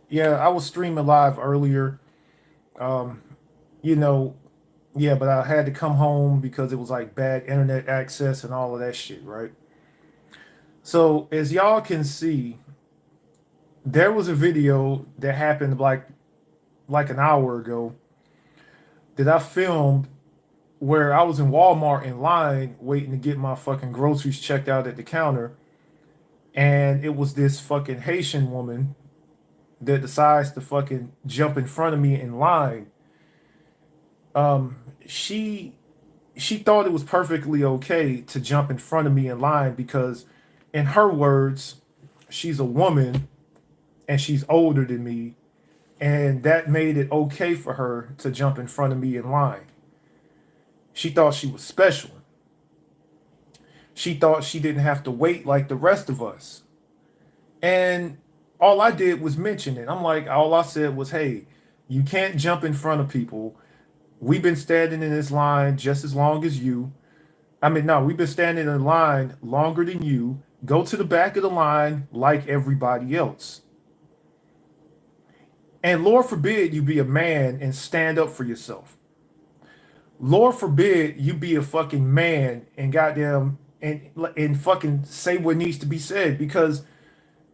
Yeah, I was streaming live earlier. Um, you know, yeah, but I had to come home because it was like bad internet access and all of that shit, right? So as y'all can see, there was a video that happened like an hour ago that I filmed where I was in Walmart in line waiting to get my fucking groceries checked out at the counter, and it was this fucking Haitian woman that decides to fucking jump in front of me in line. Um, she she thought it was perfectly okay to jump in front of me in line because, in her words, she's a woman and she's older than me, and that made it okay for her to jump in front of me in line. She thought she was special. She thought she didn't have to wait like the rest of us. And all I did was mention it. I'm like, all I said was, hey, you can't jump in front of people. We've been standing in this line just as long as you. I mean, no, we've been standing in line longer than you. Go to the back of the line like everybody else. And Lord forbid you be a man and stand up for yourself. Lord forbid you be a fucking man and goddamn and fucking say what needs to be said because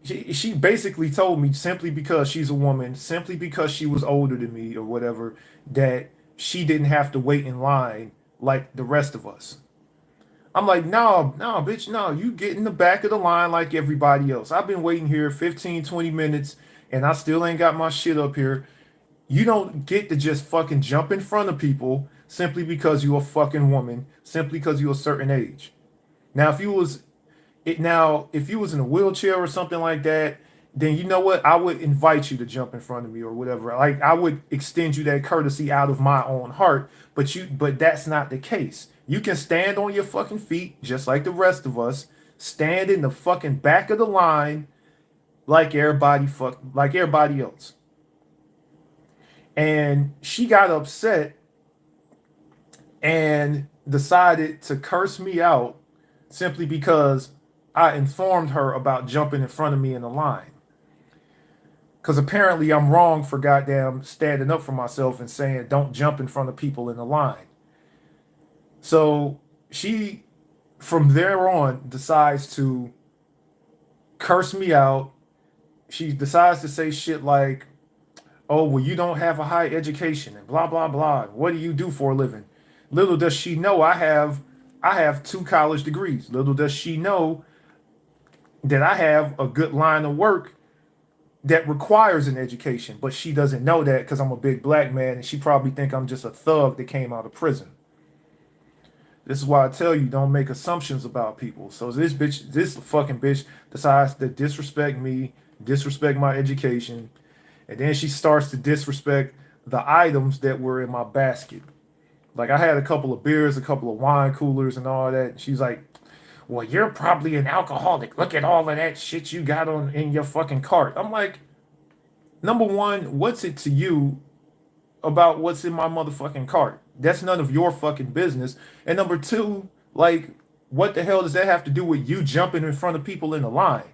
she basically told me simply because she's a woman, simply because she was older than me or whatever, that she didn't have to wait in line like the rest of us. I'm like, no, no, bitch, no, you get in the back of the line like everybody else. I've been waiting here 15, 20 minutes and I still ain't got my shit up here. You don't get to just fucking jump in front of people simply because you're a fucking woman, simply because you're a certain age. Now, if you was in a wheelchair or something like that, then you know what? I would invite you to jump in front of me or whatever. Like I would extend you that courtesy out of my own heart, but that's not the case. You can stand on your fucking feet just like the rest of us. Stand in the fucking back of the line like everybody else. And she got upset and decided to curse me out simply because I informed her about jumping in front of me in the line. Because apparently I'm wrong for goddamn standing up for myself and saying don't jump in front of people in the line. So she, from there on, decides to curse me out. She decides to say shit like, oh, well, you don't have a high education and blah, blah, blah. What do you do for a living? Little does she know I have two college degrees. Little does she know that I have a good line of work that requires an education, but she doesn't know that because I'm a big black man and she probably think I'm just a thug that came out of prison. This is why I tell you don't make assumptions about people. So this fucking bitch decides to disrespect me, disrespect my education, and then she starts to disrespect the items that were in my basket. Like I had a couple of beers, a couple of wine coolers and all that. And she's like, well, you're probably an alcoholic. Look at all of that shit you got on in your fucking cart. I'm like, number one, what's it to you about what's in my motherfucking cart? That's none of your fucking business. And number two, like, what the hell does that have to do with you jumping in front of people in the line?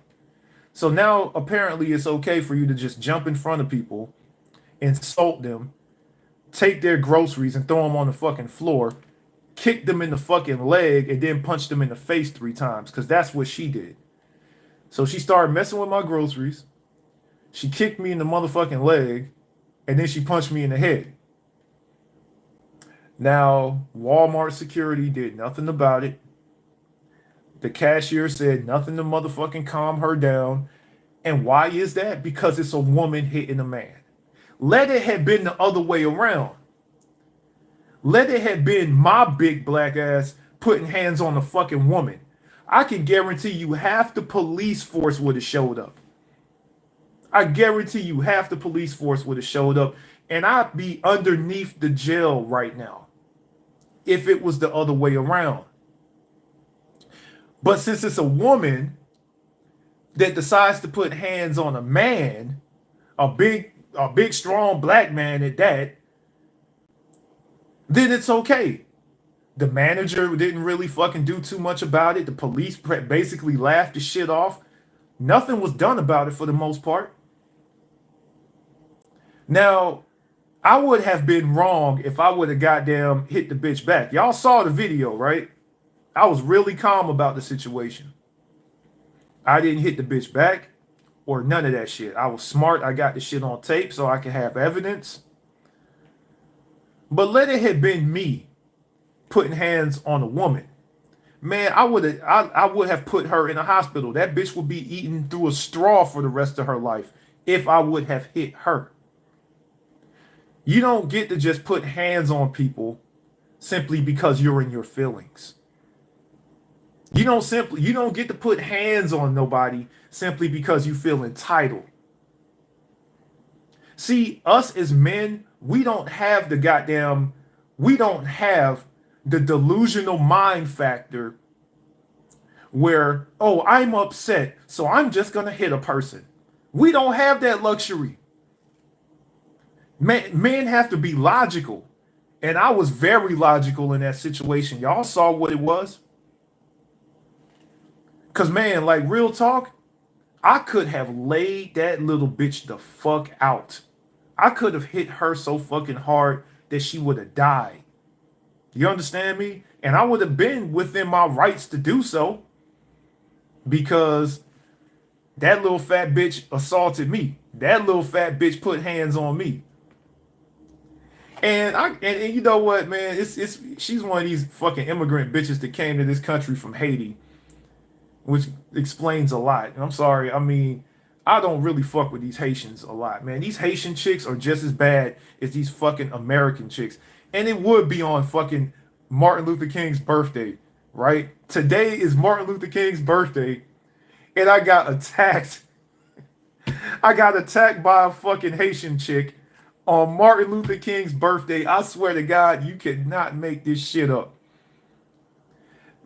So now apparently it's okay for you to just jump in front of people, insult them, take their groceries and throw them on the fucking floor, kick them in the fucking leg, and then punch them in the face 3 times because that's what she did. So she started messing with my groceries. She kicked me in the motherfucking leg, and then she punched me in the head. Now, Walmart security did nothing about it. The cashier said nothing to motherfucking calm her down. And why is that? Because it's a woman hitting a man. Let it have been the other way around. Let it have been my big black ass putting hands on a fucking woman. I can guarantee you half the police force would have showed up. I guarantee you half the police force would have showed up, and I'd be underneath the jail right now if it was the other way around. But since it's a woman that decides to put hands on a man, a big strong black man at that, then it's okay. The manager didn't really fucking do too much about it. The police basically laughed the shit off. Nothing was done about it for the most part. Now, I would have been wrong if I would have goddamn hit the bitch back. Y'all saw the video, right? I was really calm about the situation. I didn't hit the bitch back or none of that shit. I was smart. I got the shit on tape so I can have evidence. But let it have been me putting hands on a woman. Man, I would have put her in a hospital. That bitch would be eating through a straw for the rest of her life if I would have hit her. You don't get to just put hands on people simply because you're in your feelings. You don't get to put hands on nobody simply because you feel entitled. See, us as men, we don't have the delusional mind factor where, oh, I'm upset, so I'm just gonna hit a person. We don't have that luxury. Men have to be logical. And I was very logical in that situation. Y'all saw what it was. Cause man, like real talk, I could have laid that little bitch the fuck out. I could have hit her so fucking hard that she would have died. You understand me? And I would have been within my rights to do so because that little fat bitch assaulted me. That little fat bitch put hands on me. And you know what, man? It's she's one of these fucking immigrant bitches that came to this country from Haiti, which explains a lot. And I'm sorry, I mean, I don't really fuck with these Haitians a lot, man. These Haitian chicks are just as bad as these fucking American chicks. And it would be on fucking Martin Luther King's birthday, right? Today is Martin Luther King's birthday, and I got attacked. I got attacked by a fucking Haitian chick on Martin Luther King's birthday. I swear to God, you cannot make this shit up.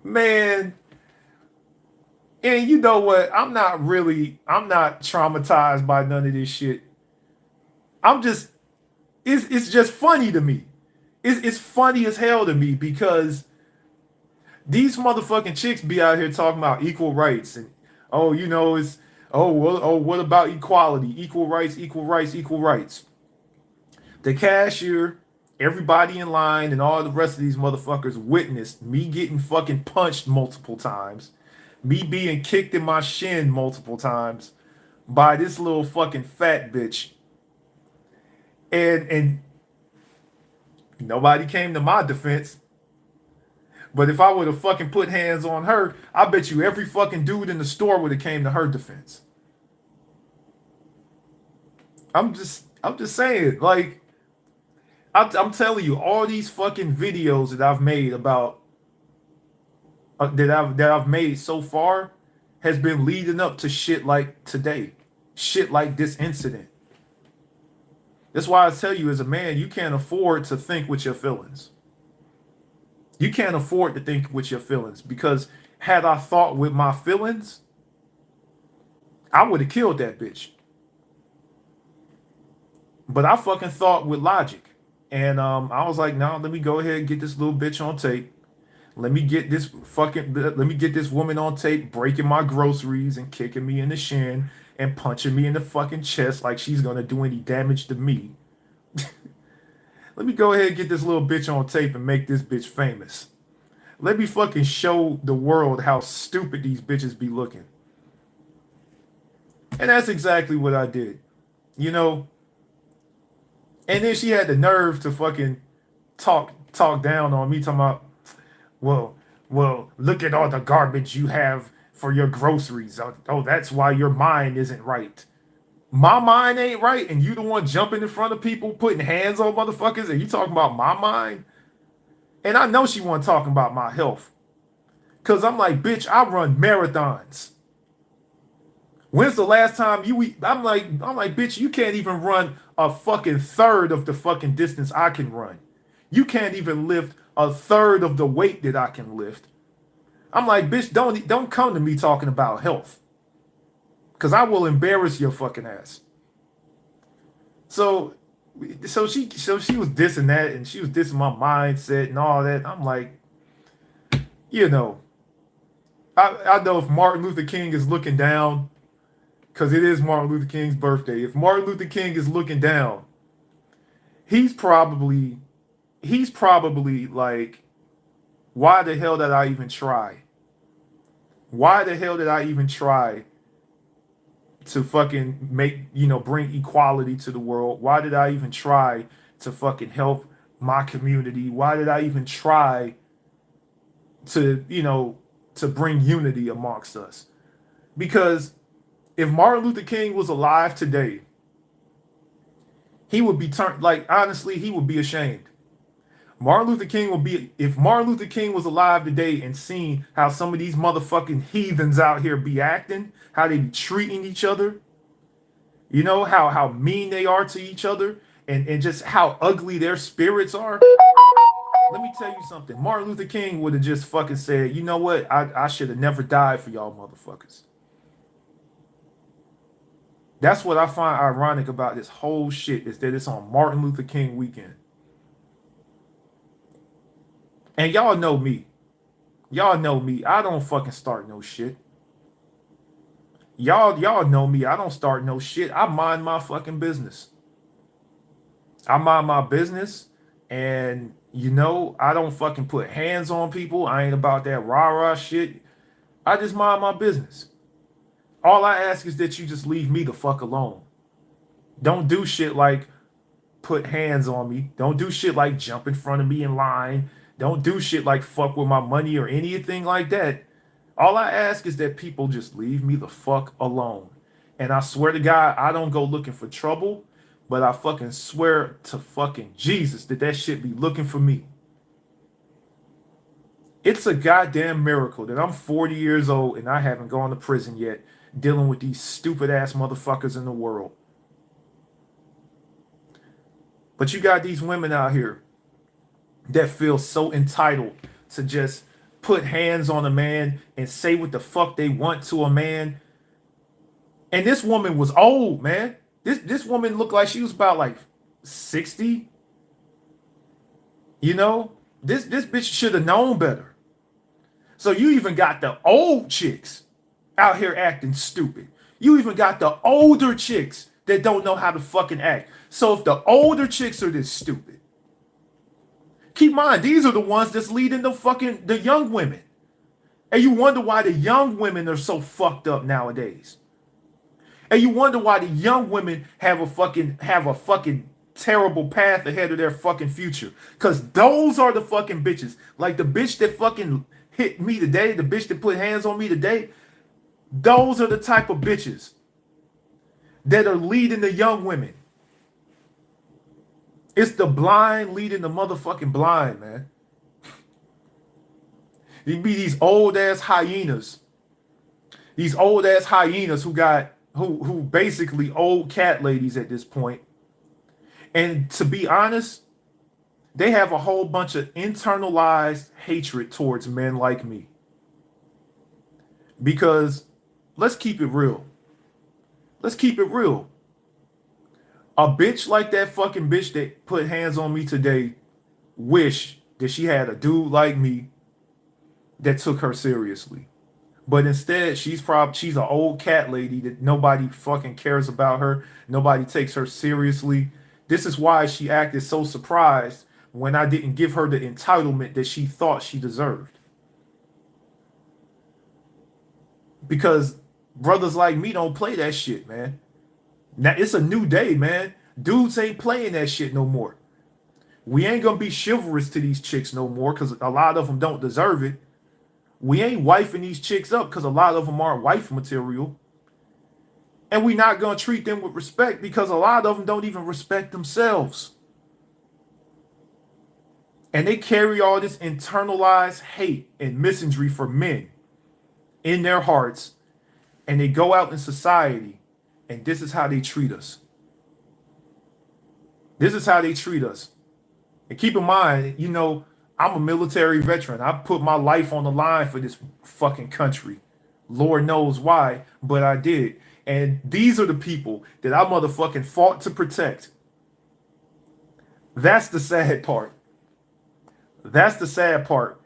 Man, and you know what? I'm not traumatized by none of this shit. I'm just, it's just funny to me. It's funny as hell to me because these motherfucking chicks be out here talking about equal rights and oh, you know, it's oh, well, oh, what about equality? Equal rights, equal rights, equal rights. The cashier, everybody in line, and all the rest of these motherfuckers witnessed me getting fucking punched multiple times, me being kicked in my shin multiple times by this little fucking fat bitch. And nobody came to my defense. But if I would have fucking put hands on her, I bet you every fucking dude in the store would have came to her defense. I'm just saying, like, I'm telling you, all these fucking videos that I've made about that I've made so far has been leading up to shit like today, shit like this incident. That's why I tell you, as a man, you can't afford to think with your feelings. You can't afford to think with your feelings because had I thought with my feelings, I would have killed that bitch. But I fucking thought with logic. And I was like, no, let me go ahead and get this little bitch on tape. Let me get this woman on tape breaking my groceries and kicking me in the shin and punching me in the fucking chest like she's gonna do any damage to me. Let me go ahead and get this little bitch on tape and make this bitch famous. Let me fucking show the world how stupid these bitches be looking. And that's exactly what I did. You know, and then she had the nerve to fucking talk down on me, talking about, well, look at all the garbage you have for your groceries. Oh, that's why your mind isn't right. My mind ain't right, and you the one jumping in front of people, putting hands on motherfuckers, and you talking about my mind? And I know she wasn't talking about my health. Cause I'm like, bitch, I run marathons. When's the last time you eat? I'm like, bitch, you can't even run a fucking third of the fucking distance I can run. You can't even lift a third of the weight that I can lift. I'm like, bitch, don't come to me talking about health. Cause I will embarrass your fucking ass. So she was dissing that and she was dissing my mindset and all that. I'm like, you know, I know if Martin Luther King is looking down, because it is Martin Luther King's birthday. If Martin Luther King is looking down, he's probably he's probably like, why the hell did I even try? Why the hell did I even try to fucking make, bring equality to the world? Why did I even try to fucking help my community? Why did I even try to, to bring unity amongst us? Because if Martin Luther King was alive today, he would be turned, like, honestly, he would be ashamed. Martin Luther King would be, if Martin Luther King was alive today and seen how some of these motherfucking heathens out here be acting, how they be treating each other, how mean they are to each other, and just how ugly their spirits are. Let me tell you something. Martin Luther King would have just fucking said, you know what? I should have never died for y'all motherfuckers. That's what I find ironic about this whole shit, is that it's on Martin Luther King weekend. And y'all know me. Y'all know me. I don't fucking start no shit. Y'all know me. I don't start no shit. I mind my fucking business. I mind my business, and I don't fucking put hands on people. I ain't about that rah-rah shit. I just mind my business. All I ask is that you just leave me the fuck alone. Don't do shit like put hands on me. Don't do shit like jump in front of me in line. Don't do shit like fuck with my money or anything like that. All I ask is that people just leave me the fuck alone. And I swear to God, I don't go looking for trouble, but I fucking swear to fucking Jesus that shit be looking for me. It's a goddamn miracle that I'm 40 years old and I haven't gone to prison yet, dealing with these stupid ass motherfuckers in the world. But you got these women out here that feel so entitled to just put hands on a man and say what the fuck they want to a man. And this woman was old, man. This woman looked like she was about like 60. This bitch should have known better. So you even got the old chicks out here acting stupid. You even got the older chicks that don't know how to fucking act. So if the older chicks are this stupid, keep in mind, these are the ones that's leading the young women. And you wonder why the young women are so fucked up nowadays. And you wonder why the young women have a fucking terrible path ahead of their fucking future. Because those are the fucking bitches. Like the bitch that fucking hit me today, the bitch that put hands on me today. Those are the type of bitches that are leading the young women. It's the blind leading the motherfucking blind, man. You be these old ass hyenas. These old ass hyenas who basically old cat ladies at this point. And to be honest, they have a whole bunch of internalized hatred towards men like me. Because let's keep it real. Let's keep it real. A bitch like that fucking bitch that put hands on me today wish that she had a dude like me that took her seriously. But instead, she's an old cat lady that nobody fucking cares about her. Nobody takes her seriously. This is why she acted so surprised when I didn't give her the entitlement that she thought she deserved. Because brothers like me don't play that shit, man. Now, it's a new day, man. Dudes ain't playing that shit no more. We ain't gonna be chivalrous to these chicks no more because a lot of them don't deserve it. We ain't wifing these chicks up because a lot of them aren't wife material. And we not gonna treat them with respect because a lot of them don't even respect themselves. And they carry all this internalized hate and misandry for men in their hearts. And they go out in society and this is how they treat us. This is how they treat us. And keep in mind, I'm a military veteran. I put my life on the line for this fucking country. Lord knows why, but I did. And these are the people that I motherfucking fought to protect. That's the sad part. That's the sad part.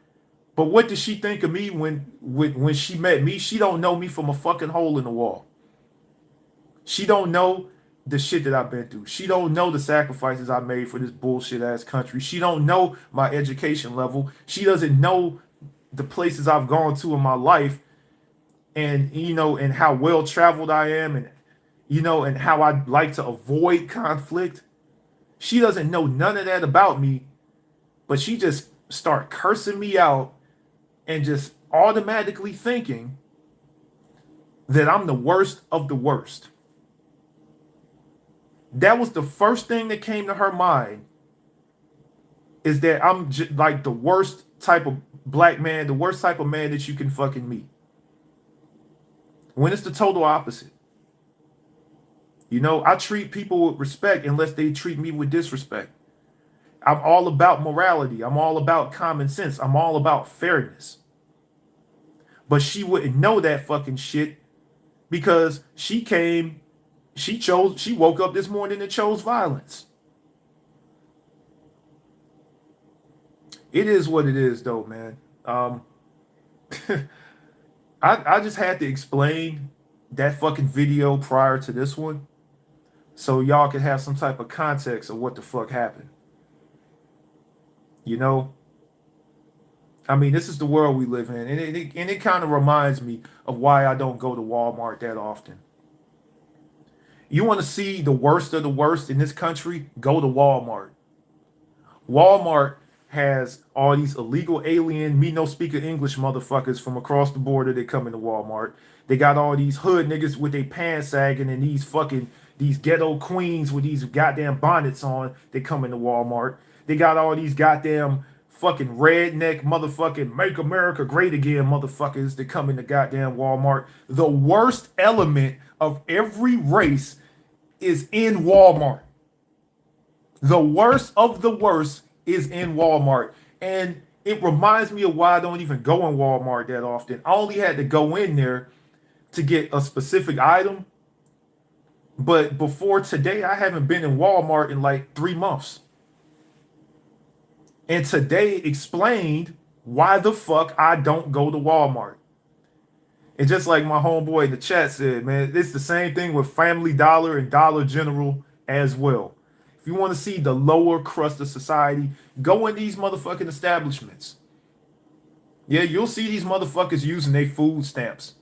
But what did she think of me when she met me? She don't know me from a fucking hole in the wall. She don't know the shit that I've been through. She don't know the sacrifices I made for this bullshit ass country. She don't know my education level. She doesn't know the places I've gone to in my life, and and how well traveled I am, and and how I like to avoid conflict. She doesn't know none of that about me, but she just start cursing me out and just automatically thinking that I'm the worst of the worst. That was the first thing that came to her mind, is that I'm like the worst type of black man, the worst type of man that you can fucking meet. When it's the total opposite. I treat people with respect unless they treat me with disrespect. I'm all about morality. I'm all about common sense. I'm all about fairness. But she wouldn't know that fucking shit because she woke up this morning and chose violence. It is what it is, though, man. I just had to explain that fucking video prior to this one so y'all could have some type of context of what the fuck happened. You know, I mean, this is the world we live in, and it kind of reminds me of why I don't go to Walmart that often. You want to see the worst of the worst in this country? Go to Walmart. Walmart has all these illegal alien, me no speaker English motherfuckers from across the border that come into Walmart. They got all these hood niggas with their pants sagging and these ghetto queens with these goddamn bonnets on that come into Walmart. They got all these goddamn fucking redneck motherfucking make America great again motherfuckers that come into goddamn Walmart. The worst element of every race is in Walmart. The worst of the worst is in Walmart. And it reminds me of why I don't even go in Walmart that often. I only had to go in there to get a specific item. But before today, I haven't been in Walmart in like 3 months. And today explained why the fuck I don't go to Walmart. And just like my homeboy in the chat said, man, it's the same thing with Family Dollar and Dollar General as well. If you want to see the lower crust of society, go in these motherfucking establishments. Yeah, you'll see these motherfuckers using their food stamps.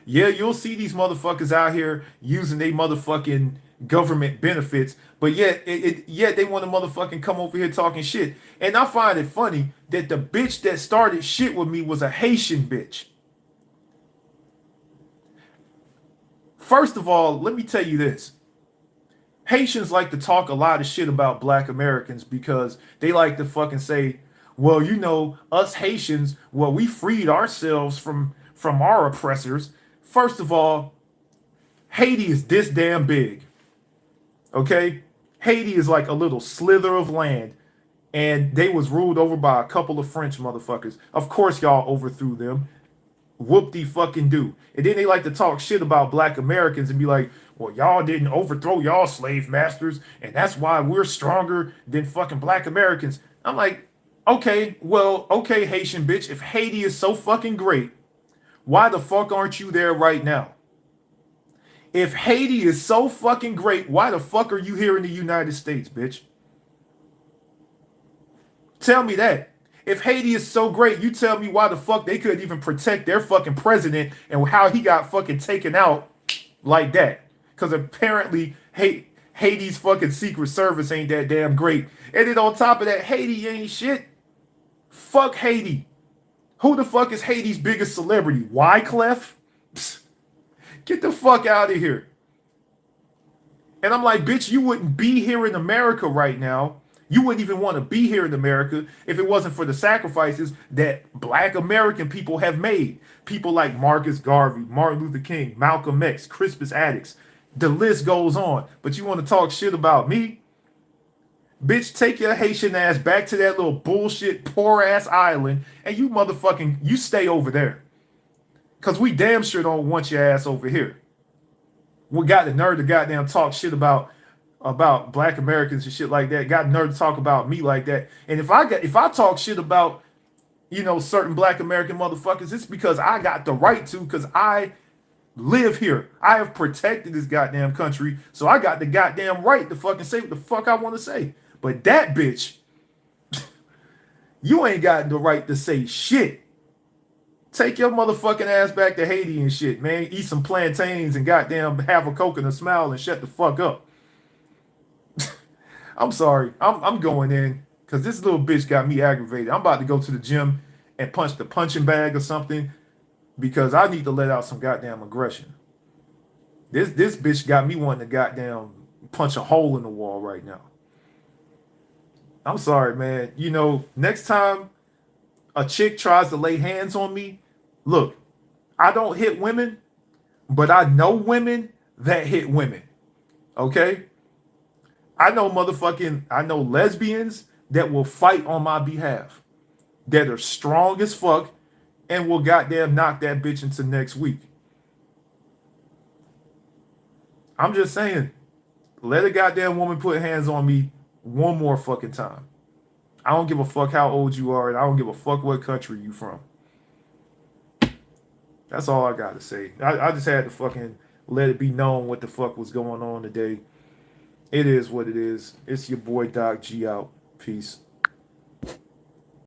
Yeah, you'll see these motherfuckers out here using their motherfucking government benefits, but yet they want to motherfucking come over here talking shit. And I find it funny that the bitch that started shit with me was a Haitian bitch. First of all, let me tell you this. Haitians like to talk a lot of shit about black Americans because they like to fucking say, well, us Haitians, well, we freed ourselves from our oppressors. First of all, Haiti is this damn big. Okay? Haiti is like a little slither of land, and they was ruled over by a couple of French motherfuckers. Of course y'all overthrew them. Whoop-de-fucking-do. And then they like to talk shit about black Americans and be like, well, y'all didn't overthrow y'all slave masters, and that's why we're stronger than fucking black Americans. I'm like, okay, Haitian bitch, if Haiti is so fucking great, why the fuck aren't you there right now? If Haiti is so fucking great, why the fuck are you here in the United States, bitch? Tell me that. If Haiti is so great, you tell me why the fuck they couldn't even protect their fucking president and how he got fucking taken out like that. Because apparently Haiti's fucking Secret Service ain't that damn great. And then on top of that, Haiti ain't shit. Fuck Haiti. Who the fuck is Haiti's biggest celebrity? Wyclef? Psst. Get the fuck out of here. And I'm like, bitch, you wouldn't be here in America right now. You wouldn't even want to be here in America if it wasn't for the sacrifices that black American people have made. People like Marcus Garvey, Martin Luther King, Malcolm X, Crispus Attucks. The list goes on. But you want to talk shit about me? Bitch, take your Haitian ass back to that little bullshit poor ass island and you stay over there. Because we damn sure don't want your ass over here. We got the nerve to goddamn talk shit about black Americans and shit like that. Got nerve to talk about me like that. And if I talk shit about, certain black American motherfuckers, it's because I got the right to, because I live here. I have protected this goddamn country, so I got the goddamn right to fucking say what the fuck I want to say. But that bitch, you ain't got the right to say shit. Take your motherfucking ass back to Haiti and shit, man. Eat some plantains and goddamn have a Coke and a smile and shut the fuck up. I'm sorry. I'm going in because this little bitch got me aggravated. I'm about to go to the gym and punch the punching bag or something because I need to let out some goddamn aggression. This bitch got me wanting to goddamn punch a hole in the wall right now. I'm sorry, man. You know, next time a chick tries to lay hands on me, look, I don't hit women, but I know women that hit women. Okay? I know lesbians that will fight on my behalf, that are strong as fuck and will goddamn knock that bitch into next week. I'm just saying, let a goddamn woman put hands on me one more fucking time. I don't give a fuck how old you are, and I don't give a fuck what country you from. That's all I gotta say. I just had to fucking let it be known what the fuck was going on today. It is what it is. It's your boy Doc G out. Peace.